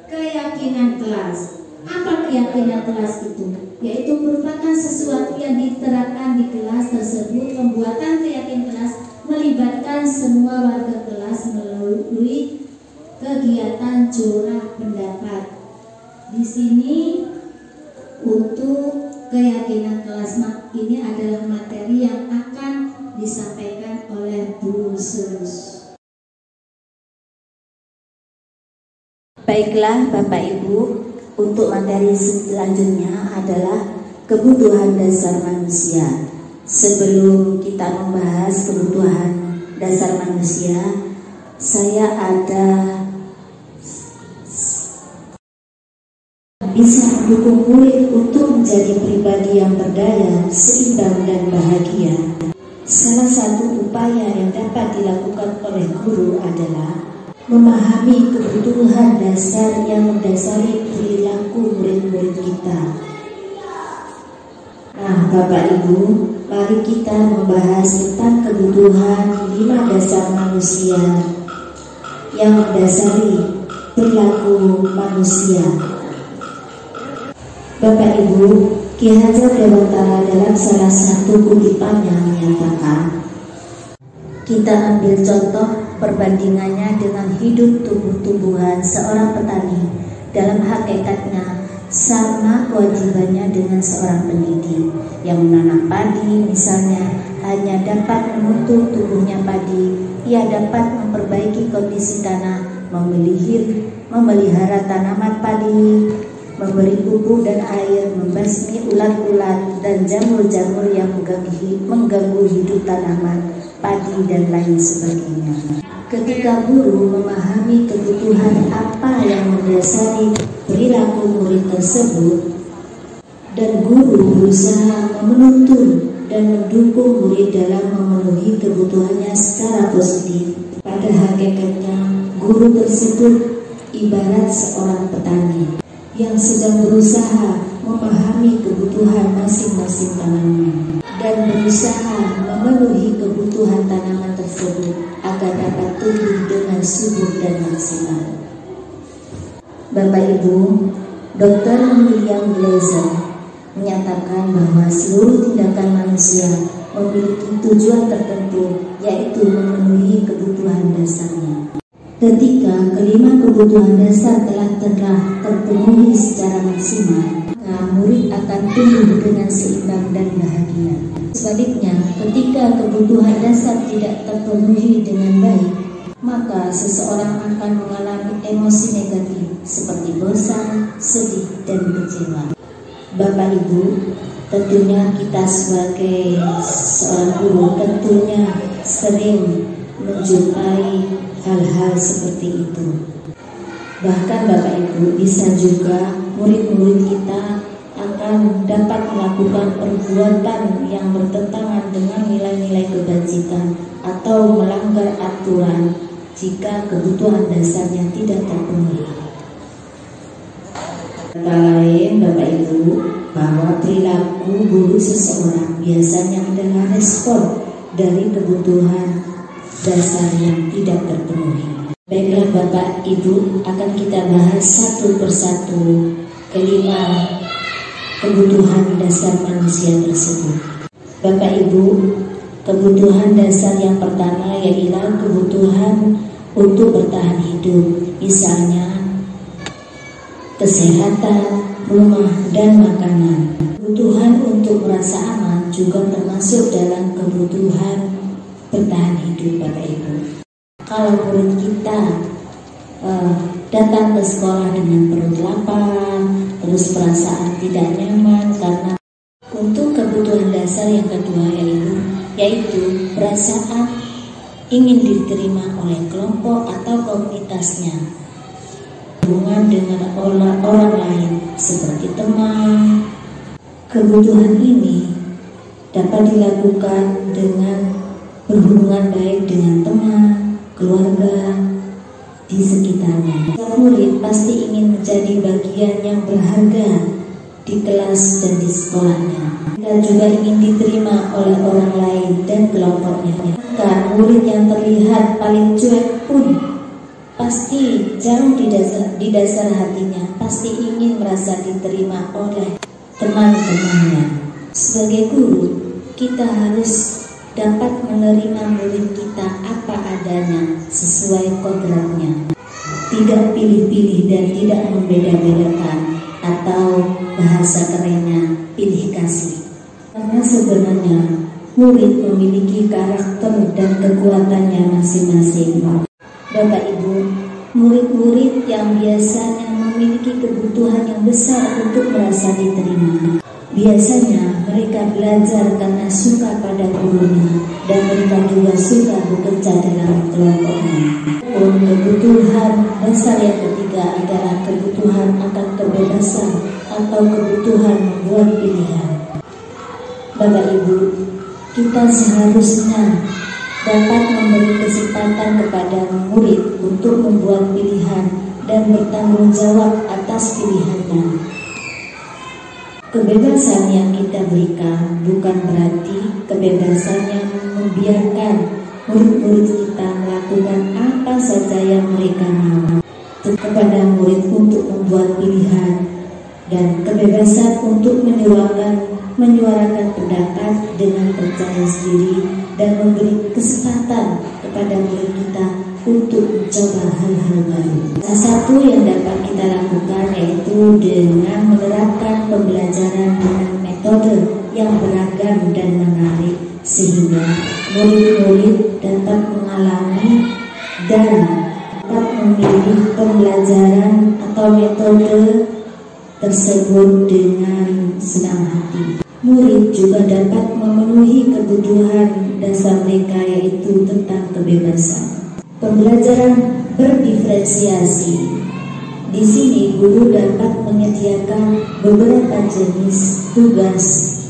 Keyakinan kelas. Apa keyakinan kelas itu? Yaitu merupakan sesuatu yang diterapkan di kelas tersebut. Pembuatan keyakinan kelas melibatkan semua warga kelas melalui kegiatan curah pendapat. Di sini untuk keyakinan kelas ini adalah materi yang akan disampaikan oleh Bu Sulus. Baiklah Bapak Ibu, untuk materi selanjutnya adalah kebutuhan dasar manusia. Sebelum kita membahas kebutuhan dasar manusia, saya ada bisa mendukung murid untuk menjadi pribadi yang berdaya, seimbang dan bahagia. Salah satu upaya yang dapat dilakukan oleh guru adalah memahami kebutuhan dasar yang mendasari perilaku murid-murid kita. Nah, Bapak Ibu, mari kita membahas tentang kebutuhan 5 dasar manusia. yang mendasari perilaku manusia. Bapak Ibu, Ki Hajar Dewantara dalam salah satu kutipannya menyatakan, kita ambil contoh perbandingannya dengan hidup tumbuh-tumbuhan seorang petani. Dalam hakikatnya sama kewajibannya dengan seorang pendidik yang menanam padi misalnya hanya dapat menutup tumbuhnya padi. Ia dapat memperbaiki kondisi tanah, memelihara tanaman padi, memberi pupuk dan air, membasmi ulat-ulat dan jamur-jamur yang mengganggu hidup tanaman, padi dan lain sebagainya. Ketika guru memahami kebutuhan apa yang mendasari perilaku murid tersebut, dan guru berusaha menuntun dan mendukung murid dalam memenuhi kebutuhannya secara positif, pada hakikatnya guru tersebut ibarat seorang petani yang sedang berusaha memahami kebutuhan masing-masing tanaman dan berusaha memenuhi kebutuhan tanaman tersebut agar dapat tumbuh dengan subur dan maksimal. Bapak Ibu, Dr. William Glaser menyatakan bahwa seluruh tindakan manusia memiliki tujuan tertentu, yaitu memenuhi kebutuhan dasarnya. Ketika kelima kebutuhan dasar telah terpenuhi secara maksimal, maka murid akan tumbuh dengan seimbang dan bahagia. Sebaliknya, ketika kebutuhan dasar tidak terpenuhi dengan baik, maka seseorang akan mengalami emosi negatif seperti bosan, sedih, dan kecewa. Bapak Ibu, tentunya kita sebagai seorang guru tentunya sering menjumpai hal-hal seperti itu. Bahkan Bapak Ibu, bisa juga murid-murid kita akan dapat melakukan perbuatan yang bertentangan dengan nilai-nilai kebajikan atau melanggar aturan jika kebutuhan dasarnya tidak terpenuhi. Kata lain Bapak Ibu, bahwa perilaku buruk seseorang biasanya adalah respon dari kebutuhan dasar yang tidak terpenuhi. Baiklah Bapak Ibu, akan kita bahas satu persatu kelima kebutuhan dasar manusia tersebut. Bapak Ibu, kebutuhan dasar yang pertama ialah kebutuhan untuk bertahan hidup, misalnya kesehatan, rumah, dan makanan. Kebutuhan untuk merasa aman juga termasuk dalam kebutuhan bertahan hidup Bapak Ibu. Kalau murid kita datang ke sekolah dengan perut lapar, terus perasaan tidak nyaman karena untuk kebutuhan dasar yang kedua yaitu perasaan ingin diterima oleh kelompok atau komunitasnya, hubungan dengan orang lain seperti teman. Kebutuhan ini dapat dilakukan dengan berhubungan baik dengan teman, keluarga di sekitarnya. Murid pasti ingin menjadi bagian yang berharga di kelas dan di sekolahnya, dan juga ingin diterima oleh orang lain dan kelompoknya. Maka murid yang terlihat paling cuek pun pasti jauh di dasar hatinya pasti ingin merasa diterima oleh teman-temannya. Sebagai guru, kita harus dapat menerima murid kita apa adanya sesuai kodratnya, tidak pilih-pilih dan tidak membeda-bedakan, atau bahasa kerennya pilih kasih. Karena sebenarnya murid memiliki karakter dan kekuatannya masing-masing. Bapak Ibu, murid-murid yang biasanya memiliki kebutuhan yang besar untuk merasa diterima, biasanya mereka belajar karena suka pada gurunya dan mereka juga suka bekerja dalam kelompoknya. Kebutuhan dasar yang ketiga adalah kebutuhan akan kebebasan atau kebutuhan membuat pilihan. Bapak Ibu, kita seharusnya dapat memberi kesempatan kepada murid untuk membuat pilihan dan bertanggung jawab atas pilihannya. Kebebasan yang kita berikan bukan berarti kebebasan yang membiarkan murid-murid kita melakukan apa saja yang mereka mau. Kepada murid untuk membuat pilihan dan kebebasan untuk menyuarakan pendapat dengan percaya diri dan memberi kesempatan kepada murid kita untuk mencoba hal-hal baru. Salah satu yang dapat kita lakukan yaitu dengan menerapkan pembelajaran dengan metode yang beragam dan menarik, sehingga murid-murid dapat mengalami dan dapat memilih pembelajaran atau metode tersebut dengan senang hati. Murid juga dapat memenuhi kebutuhan dasar mereka, yaitu tentang kebebasan. Pembelajaran berdiferensiasi. Di sini guru dapat menyediakan beberapa jenis tugas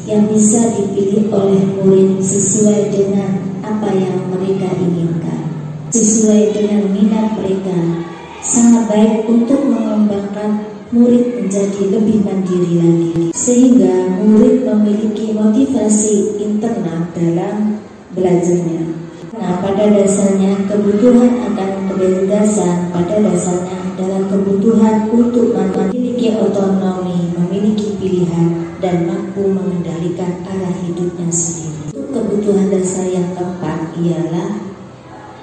yang bisa dipilih oleh murid sesuai dengan apa yang mereka inginkan, sesuai dengan minat mereka. Sangat baik untuk mengembangkan murid menjadi lebih mandiri lagi, sehingga murid memiliki motivasi internal dalam belajarnya. Nah, pada dasarnya kebutuhan akan kebebasan pada dasarnya adalah kebutuhan untuk memiliki otonomi, memiliki pilihan, dan mampu mengendalikan arah hidupnya sendiri. Untuk kebutuhan dasar yang keempat ialah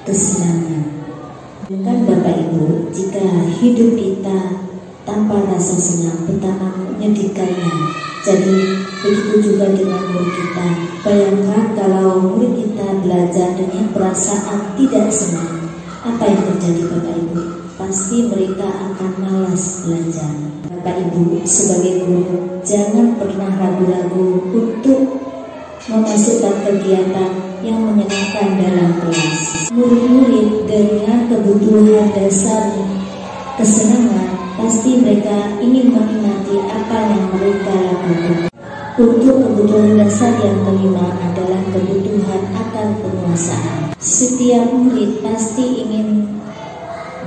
kesenangan. Kan Bapak Ibu, jika hidup kita tanpa rasa senang, pertama menyedihkannya. Jadi begitu juga dengan murid kita. Bayangkan kalau murid kita belajar dengan perasaan tidak senang, apa yang terjadi Bapak Ibu? Pasti mereka akan malas belajar. Bapak Ibu sebagai guru, jangan pernah ragu-ragu untuk memasukkan kegiatan yang menyenangkan dalam kelas. Murid-murid dengan kebutuhan dasar kesenangan, pasti mereka ingin menikmati apa yang mereka lakukan. Untuk kebutuhan dasar yang kelima adalah kebutuhan akan penguasaan. Setiap murid pasti ingin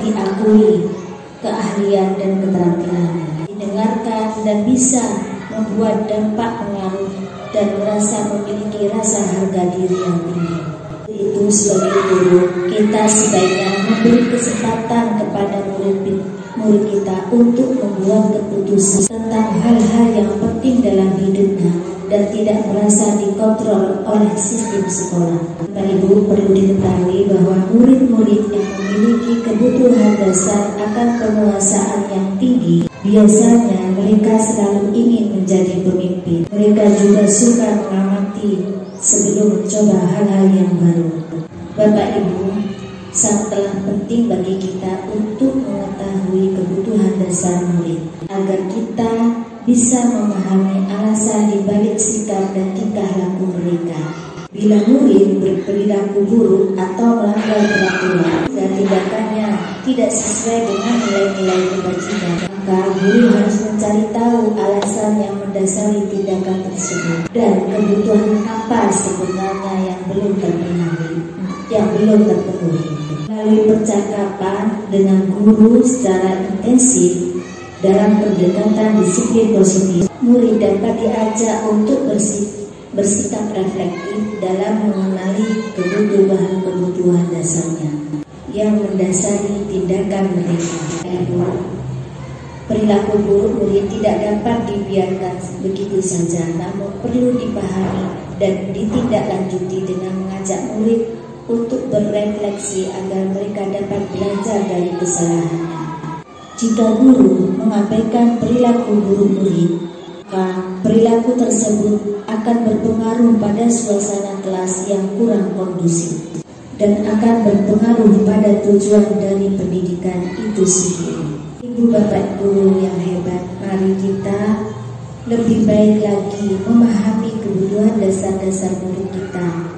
diakui keahlian dan keterampilannya, didengarkan dan bisa membuat dampak pengaruh dan merasa memiliki rasa harga diri yang tinggi. Itu sebagai guru, kita sebaiknya memberi kesempatan kepada murid kita untuk membuat keputusan tentang hal-hal yang penting dalam hidupnya dan tidak merasa dikontrol oleh sistem sekolah. Bapak Ibu perlu diketahui bahwa murid-murid yang memiliki kebutuhan dasar akan penguasaan yang tinggi, biasanya mereka selalu ingin menjadi pemimpin. Mereka juga suka mengamati sebelum mencoba hal-hal yang baru. Bapak Ibu, sangatlah penting bagi kita untuk mengetahui kebutuhan dasar murid agar kita bisa memahami alasan dibalik sikap dan tingkah laku mereka. Bila murid berperilaku buruk atau melanggar peraturan dan tindakannya tidak sesuai dengan nilai-nilai kebajikan, maka guru harus mencari tahu alasan yang mendasari tindakan tersebut dan kebutuhan apa sebenarnya yang belum terpenuhi. Melalui percakapan dengan guru secara intensif dalam pendekatan disiplin positif, murid dapat diajak untuk bersikap reflektif dalam mengenali kebutuhan dasarnya yang mendasari tindakan mereka. Perilaku buruk murid tidak dapat dibiarkan begitu saja, namun perlu dipahami dan ditindaklanjuti dengan mengajak murid untuk berefleksi agar mereka dapat belajar dari kesalahannya. Jika guru mengabaikan perilaku buruk murid, maka perilaku tersebut akan berpengaruh pada suasana kelas yang kurang kondusif dan akan berpengaruh pada tujuan dari pendidikan itu sendiri. Ibu bapak guru yang hebat, mari kita lebih baik lagi memahami kebutuhan dasar-dasar murid kita.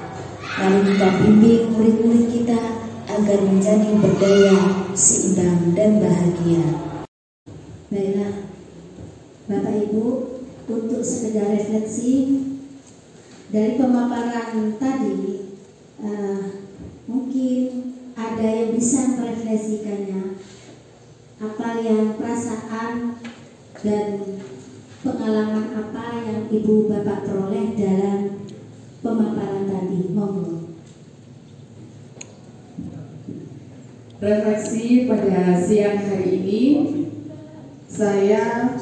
Mari kita bimbing murid-murid kita agar menjadi berdaya, seimbang, dan bahagia. Baiklah, Bapak Ibu, untuk sekedar refleksi dari pemaparan tadi, mungkin ada yang bisa merefleksikannya, apa yang perasaan dan pengalaman apa yang Ibu Bapak peroleh dalam pemaparan tadi. Monggo. refleksi pada siang hari ini, saya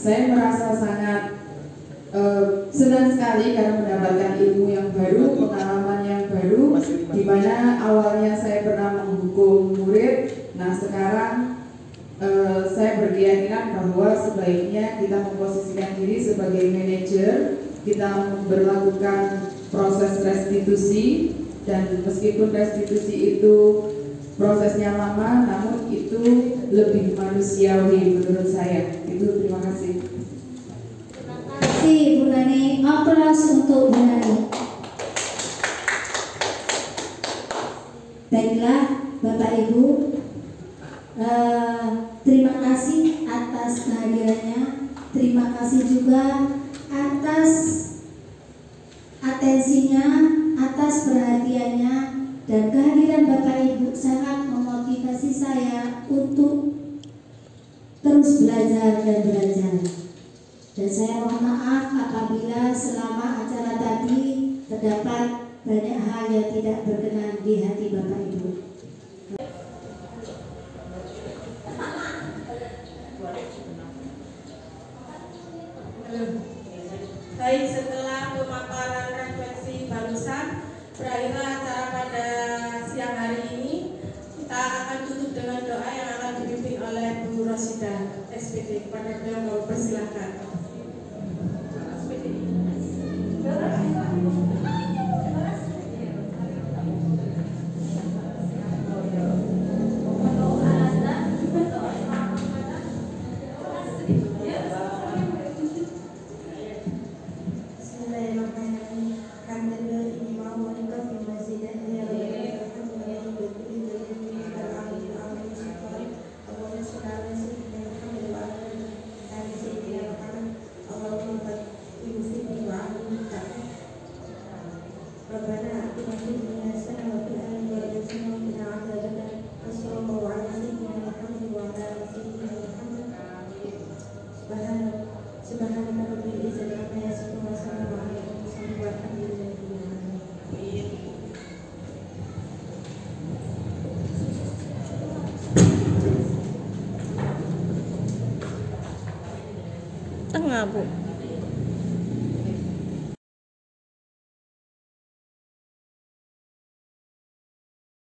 merasa sangat senang sekali karena mendapatkan ilmu yang baru, pengalaman yang baru, di mana awalnya saya pernah menghukum murid. Nah, sekarang saya berkeyakinan bahwa sebaiknya kita memposisikan diri sebagai manajer, kita memberlakukan proses restitusi, dan meskipun restitusi itu prosesnya lama, namun itu lebih manusiawi menurut saya. Itu, terima kasih. Terima kasih Bu Nani. Aplaus untuk Bu Nani. Baiklah Bapak Ibu, terima kasih atas kehadirannya. Terima kasih juga atas atensinya, atas perhatiannya, dan kehadiran Bapak Ibu sangat memotivasi saya untuk terus belajar dan belajar. Dan saya mohon maaf apabila selama acara tadi terdapat banyak hal yang tidak berkenan di hati Bapak Ibu. Baik, setelah pemaparan refleksi barusan, berakhirlah acara pada siang hari ini. Kita akan tutup dengan doa yang akan dipimpin oleh Bu Rosida SPD. Kepada beliau mau persilahkan. Tengah, Bu.